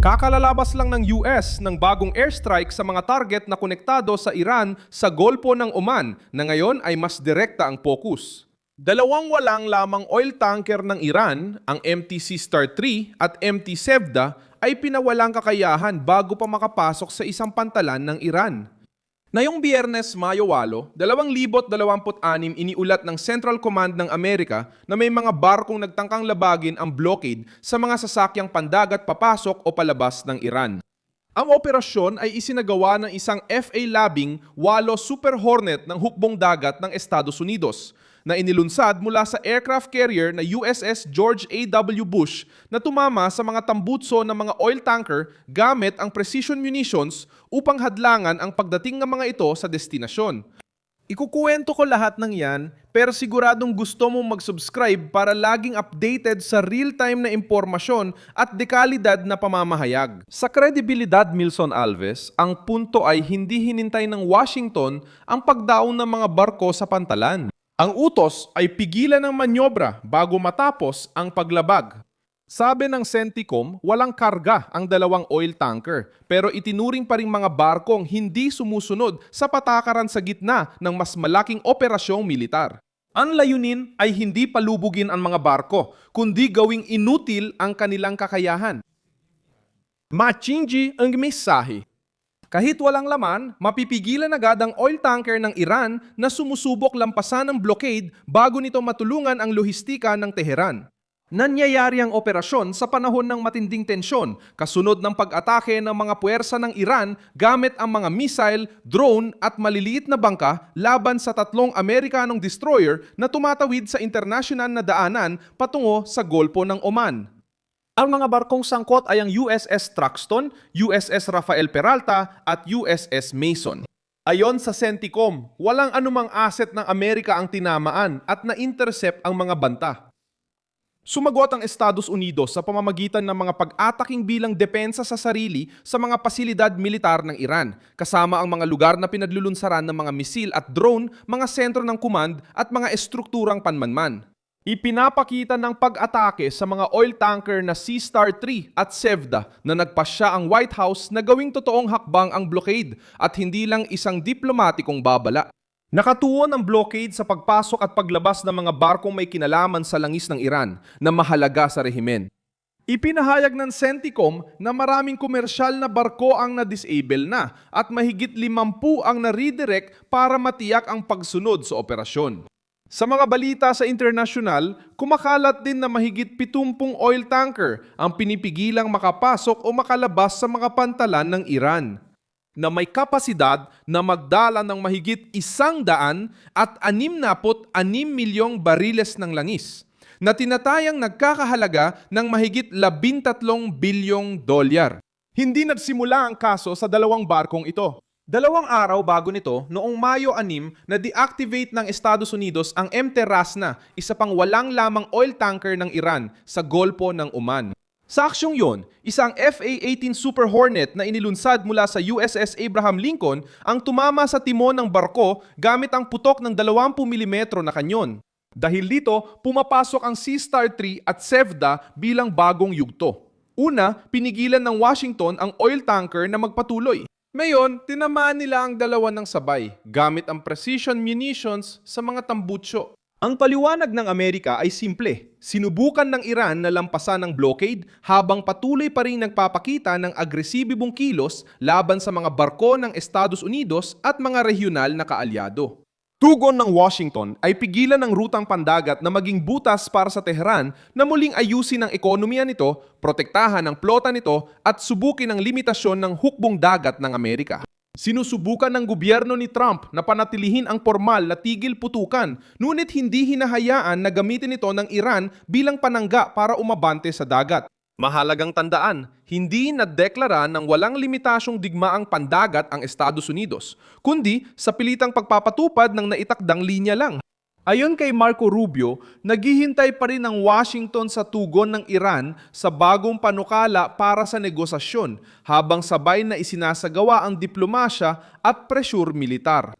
Kakalalabas lang ng US ng bagong airstrike sa mga target na konektado sa Iran sa Golpo ng Oman na ngayon ay mas direkta ang focus. Dalawang walang lamang oil tanker ng Iran, ang MT Sea-Star 3 at MT Sevda, ay pinawalang kakayahan bago pa makapasok sa isang pantalan ng Iran. Ngayong Biyernes, Mayo 8, 2026 iniulat ng Central Command ng Amerika na may mga barkong nagtangkang labagin ang blockade sa mga sasakyang pandagat papasok o palabas ng Iran. Ang operasyon ay isinagawa ng isang FA-Labing 8 Super Hornet ng hukbong dagat ng Estados Unidos na inilunsad mula sa aircraft carrier na USS George A.W. Bush na tumama sa mga tambutso ng mga oil tanker gamit ang precision munitions upang hadlangan ang pagdating ng mga ito sa destinasyon. Ikukuwento ko lahat ng yan, pero siguradong gusto mong mag-subscribe para laging updated sa real-time na impormasyon at dekalidad na pamamahayag. Sa kredibilidad, Milson Alves, ang punto ay hindi hinintay ng Washington ang pagdaon ng mga barko sa pantalan. Ang utos ay pigilan ng manyobra bago matapos ang paglabag. Sabi ng CENTCOM, walang karga ang dalawang oil tanker pero itinuring pa ring mga barkong hindi sumusunod sa patakaran sa gitna ng mas malaking operasyong militar. Ang layunin ay hindi palubugin ang mga barko, kundi gawing inutil ang kanilang kakayahan. Matindi ang mensahe. Kahit walang laman, mapipigilan agad ang oil tanker ng Iran na sumusubok lampasan ng blockade bago nito matulungan ang lohistika ng Teheran. Nangyayari ang operasyon sa panahon ng matinding tensyon, kasunod ng pag-atake ng mga puwersa ng Iran gamit ang mga missile, drone at maliliit na bangka laban sa 3 Amerikanong destroyer na tumatawid sa internasyonal na daanan patungo sa Golpo ng Oman. Ang mga barkong sangkot ay ang USS Truxtun, USS Rafael Peralta at USS Mason. Ayon sa CENTCOM, walang anumang asset ng Amerika ang tinamaan at na-intercept ang mga banta. Sumagot ang Estados Unidos sa pamamagitan ng mga pag-ataking bilang depensa sa sarili sa mga pasilidad militar ng Iran, kasama ang mga lugar na pinadlulunsaran ng mga misil at drone, mga sentro ng command at mga estrukturang panmanman. Ipinapakita ng pag-atake sa mga oil tanker na Sea-Star 3 at Sevda na nagpasya ang White House na gawing totoong hakbang ang blockade at hindi lang isang diplomatikong babala. Nakatuon ang blockade sa pagpasok at paglabas ng mga barkong may kinalaman sa langis ng Iran na mahalaga sa rehimen. Ipinahayag ng CENTCOM na maraming komersyal na barko ang na-disable na at mahigit 50 ang na-redirect para matiyak ang pagsunod sa operasyon. Sa mga balita sa internasyonal, kumakalat din na mahigit 70 oil tanker ang pinipigilang makapasok o makalabas sa mga pantalan ng Iran, na may kapasidad na magdala ng mahigit 100 at 66 milyong bariles ng langis, na tinatayang nagkakahalaga ng mahigit 13 bilyong dolyar. Hindi nagsimula ang kaso sa dalawang barkong ito. 2 araw bago nito, noong Mayo 6, na-deactivate ng Estados Unidos ang MT Rasna, isa pang walang lamang oil tanker ng Iran sa Golpo ng Oman. Sa aksyong yon, isang FA-18 Super Hornet na inilunsad mula sa USS Abraham Lincoln ang tumama sa timon ng barko gamit ang putok ng 20 mm na kanyon. Dahil dito, pumapasok ang Sea-Star 3 at Sevda bilang bagong yugto. Una, pinigilan ng Washington ang oil tanker na magpatuloy. Ngayon, tinamaan nila ang dalawa ng sabay gamit ang precision munitions sa mga tambutso. Ang paliwanag ng Amerika ay simple. Sinubukan ng Iran na lampasan ang blockade habang patuloy pa rin nagpapakita ng agresibong kilos laban sa mga barko ng Estados Unidos at mga regional na kaalyado. Tugon ng Washington ay pigilan ng rutang pandagat na maging butas para sa Tehran na muling ayusin ang ekonomiya nito, protektahan ang plota nito at subukin ang limitasyon ng hukbong dagat ng Amerika. Sinusubukan ng gobyerno ni Trump na panatilihin ang formal na tigil putukan, ngunit hindi hinahayaan na gamitin ito ng Iran bilang panangga para umabante sa dagat. Mahalagang tandaan, hindi nadeklara ng walang limitasyong digmaang pandagat ang Estados Unidos, kundi sa pilitang pagpapatupad ng naitakdang linya lang. Ayon kay Marco Rubio, naghihintay pa rin ang Washington sa tugon ng Iran sa bagong panukala para sa negosasyon, habang sabay na isinasagawa ang diplomasya at presyur militar.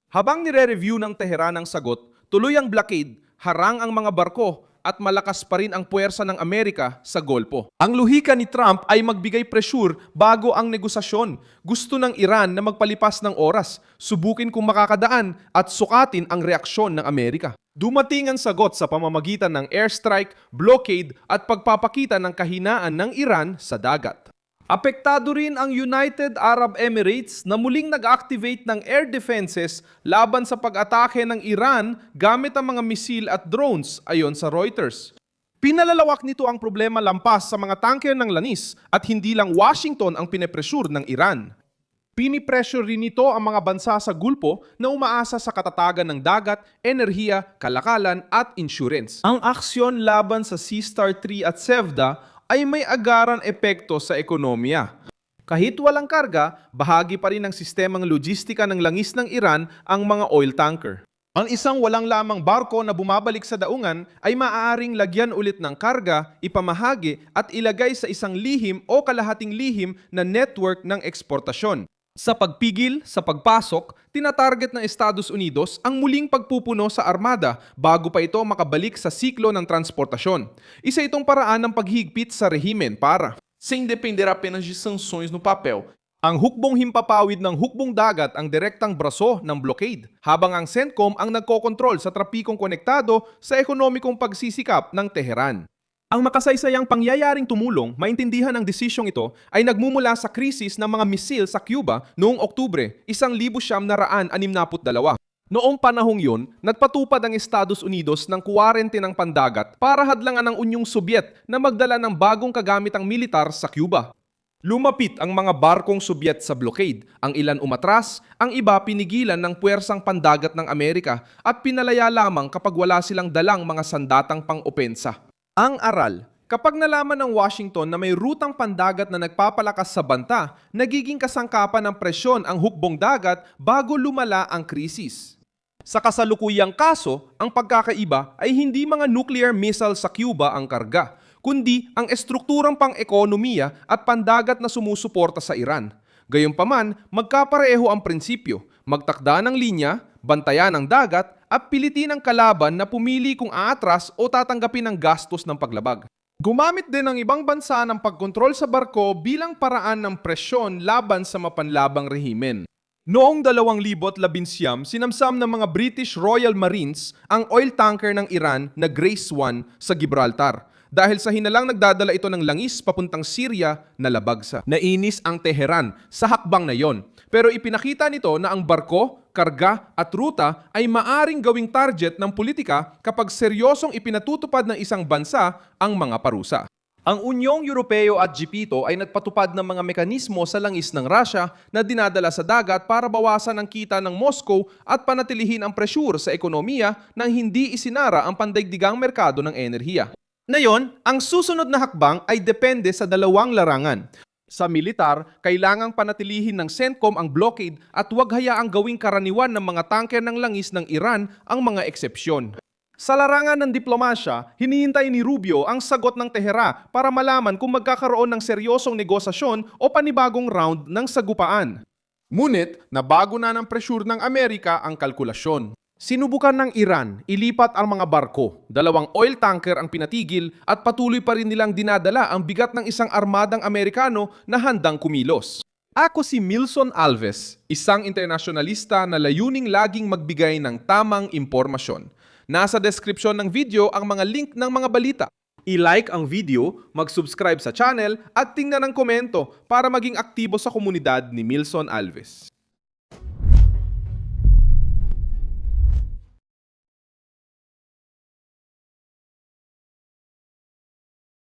Habang nire-review ng Tehran ang sagot, tuloy ang blockade, harang ang mga barko at malakas pa rin ang puwersa ng Amerika sa Golpo. Ang luhika ni Trump ay magbigay pressure bago ang negosasyon. Gusto ng Iran na magpalipas ng oras, subukin kung makakadaan at sukatin ang reaksyon ng Amerika. Dumating ang sagot sa pamamagitan ng airstrike, blockade at pagpapakita ng kahinaan ng Iran sa dagat. Apektado rin ang United Arab Emirates na muling nag-activate ng air defenses laban sa pag-atake ng Iran gamit ang mga misil at drones ayon sa Reuters. Pinalalawak nito ang problema lampas sa mga tanker ng langis at hindi lang Washington ang pinepressure ng Iran. Pinipressure rin nito ang mga bansa sa Gulpo na umaasa sa katatagan ng dagat, enerhiya, kalakalan at insurance. Ang aksyon laban sa Sea Star 3 at Sevda ay may agaran epekto sa ekonomiya. Kahit walang karga, bahagi pa rin ng sistemang logistika ng langis ng Iran ang mga oil tanker. Ang isang walang lamang barko na bumabalik sa daungan ay maaaring lagyan ulit ng karga, ipamahagi at ilagay sa isang lihim o kalahating lihim na network ng eksportasyon. Sa pagpigil sa pagpasok, tinatarget ng Estados Unidos ang muling pagpupuno sa armada bago pa ito makabalik sa siklo ng transportasyon. Isa itong paraan ng paghigpit sa rehimen para, sem depender apenas de sanções no papel, ang hukbong himpapawid ng hukbong dagat ang direktang braso ng blockade, habang ang CENTCOM ang nagkokontrol sa trapikong konektado sa ekonomikong pagsisikap ng Tehran. Ang makasaysayang pangyayaring tumulong maintindihan ang desisyong ito ay nagmumula sa krisis ng mga misil sa Cuba noong Oktubre 1962. Noong panahong yun, nagpatupad ang Estados Unidos ng kwarentenang pandagat para hadlangan ang Unyong Sobyet na magdala ng bagong kagamitang militar sa Cuba. Lumapit ang mga barkong Sobyet sa blockade, ang ilan umatras, ang iba pinigilan ng puwersang pandagat ng Amerika at pinalaya lamang kapag wala silang dalang mga sandatang pang-opensa. Ang aral, kapag nalaman ng Washington na may rutang pandagat na nagpapalakas sa banta, nagiging kasangkapan ng presyon ang hukbong dagat bago lumala ang krisis. Sa kasalukuyang kaso, ang pagkakaiba ay hindi mga nuclear missile sa Cuba ang karga, kundi ang estrukturang pang-ekonomiya at pandagat na sumusuporta sa Iran. Gayunpaman, magkapareho ang prinsipyo, magtakda ng linya, bantayan ang dagat, at pilitin ang kalaban na pumili kung aatras o tatanggapin ang gastos ng paglabag. Gumamit din ng ibang bansa ng pagkontrol sa barko bilang paraan ng presyon laban sa mapanlabang rehimen. Noong 2011, sinamsam ng mga British Royal Marines ang oil tanker ng Iran na Grace 1 sa Gibraltar. Dahil sa hinalang nagdadala ito ng langis papuntang Syria na labagsa. Nainis ang Tehran sa hakbang na yon. Pero ipinakita nito na ang barko, karga at ruta ay maaring gawing target ng politika kapag seryosong ipinatutupad ng isang bansa ang mga parusa. Ang Unyong Europeo at G7 ay nagpatupad ng mga mekanismo sa langis ng Russia na dinadala sa dagat para bawasan ang kita ng Moscow at panatilihin ang presyur sa ekonomiya nang hindi isinara ang pandaigdigang merkado ng enerhiya. Ngayon, ang susunod na hakbang ay depende sa dalawang larangan. Sa militar, kailangang panatilihin ng CENTCOM ang blockade at huwag hayaang gawing karaniwan ng mga tanker ng langis ng Iran ang mga eksepsyon. Sa larangan ng diplomasya, hinihintay ni Rubio ang sagot ng Tehran para malaman kung magkakaroon ng seryosong negosasyon o panibagong round ng sagupaan. Ngunit, nabago na ng presyur ng Amerika ang kalkulasyon. Sinubukan ng Iran ilipat ang mga barko, 2 oil tanker ang pinatigil at patuloy pa rin nilang dinadala ang bigat ng isang armadang Amerikano na handang kumilos. Ako si Milson Alves, isang internasyonalista na layuning laging magbigay ng tamang impormasyon. Nasa description ng video ang mga link ng mga balita. I-like ang video, mag-subscribe sa channel at tingnan ang komento para maging aktibo sa komunidad ni Milson Alves.